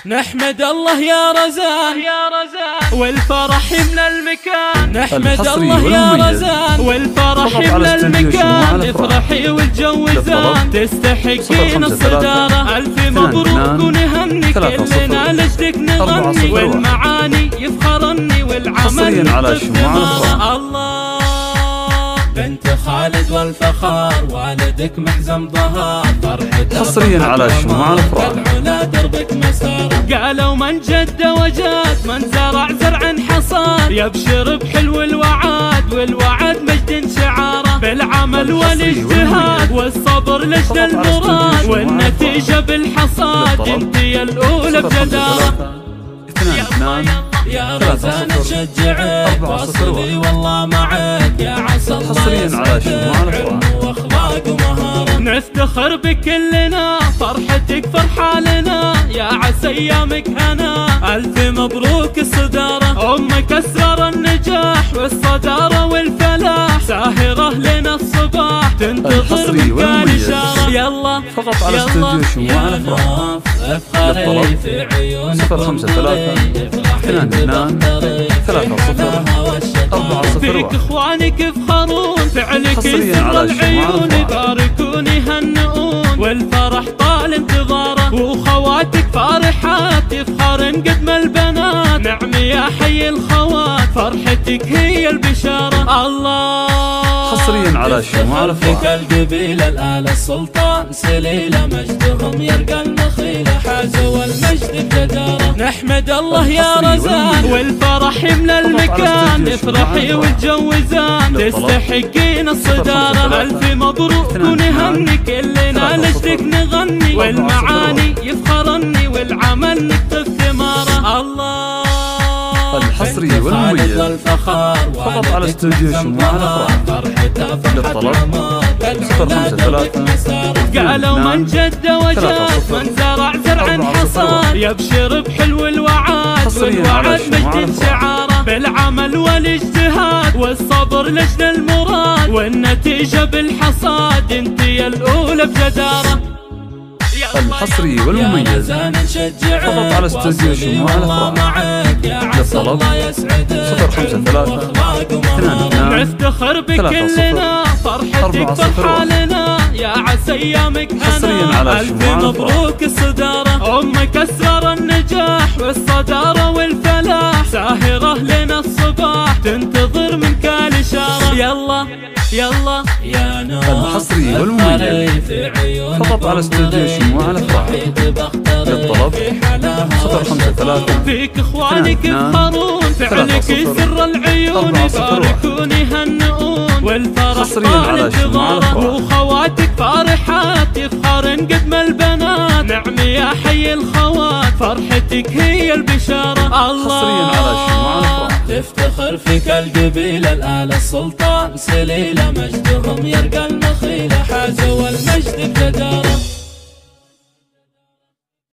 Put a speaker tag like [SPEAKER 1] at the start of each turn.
[SPEAKER 1] نحمد الله يا رزان والفرح يملى المكان. نحمد الله يا رزان والفرح يملى المكان. افرحي والجو زان تستحقين الصدارة. ألف مبروك ونهني كلنا لجدك نغني والمعاني يفخرني والعمل بالثمار. الله بنت خالد والفخار والدك محزم ظهر فرحته
[SPEAKER 2] حصريا على شموع الافراح.
[SPEAKER 1] العلا دربك مسار قالوا من جد وجاد من زرع زرع حصاد يبشر بحلو الوعد والوعد مجد شعاره بالعمل والاجتهاد والصبر لجل المراد والنتيجة بالحصاد انت يا الاولى بجدارة. يا رزان شجعك واصلي والله معك يا عسى الله يسعدك علم واخلاق ومهارة. نفتخر بكلنا فرحتك فرحة لنا يا عسى ايامك هنا. الف مبروك الصدارة امك اسرار النجاح والصدارة والفلاح ساهرة لنا الصباح تنتظر منك الاشارة. يلا
[SPEAKER 2] فقط على استوديو شموع الافراح.
[SPEAKER 1] افخري في عيون
[SPEAKER 2] 053 22 30
[SPEAKER 1] فيك اخوانك يفخرون فعلك سر العيون يباركون يهنئون والفرح طال انتظاره. واخواتك فرحات يفخرن قدم البنات. نعم يا حي الخوات فرحتك هي البشارة. الله
[SPEAKER 2] حصريا على شموع الافراح.
[SPEAKER 1] فيك القبيلة الآل السلطان سليلة مجدهم يرقى النخيلة حازوا المجد بجدارة. نحمد الله يا رزان والفرح يملى المكان. افرحي والجو زان تستحقين الصدارة. ألف مبروك ونهني كلنا لجدك نغني والمعاني يفخرني والعمل نكتب ثماره. الله
[SPEAKER 2] الحصري والمميز فقط على استوديو شموع الافراح. للطلب 053
[SPEAKER 1] قالوا من جد وجاد من زرع زرع حصاد يبشر بحلو الوعد والوعد مجد شعاره بالعمل والاجتهاد والصبر لجل المراد والنتيجة بالحصاد انت يا الاولى بجدارة.
[SPEAKER 2] الحصري والمميز فقط على استوديو شموع الافراح. للطلب 053
[SPEAKER 1] نفتخر بكلنا فرحتك فرحة لنا يا عسى ايامك هنا. الف مبروك الصدارة امك اسرار النجاح والصدارة والفلاح ساهرة لنا الصباح تنتظر منك الاشارة. يلا يلا يا نور
[SPEAKER 2] الحصري والمميز فقط على استوديو شموع الافراح. للطلب 053
[SPEAKER 1] فيك اخوانك يفخرون فعلك سر العيون يباركون يهنئون والفرح طال انتظاره. واخواتك فرحات يفخرن قدم البنات. نعم يا حي الخوات فرحتك هي البشارة. الله
[SPEAKER 2] على شموع الافراح.
[SPEAKER 1] تفتخر فيك القبيلة الآل السلطان سليلة مجدهم يرقى النخيلة حازوا المجد بجدارة.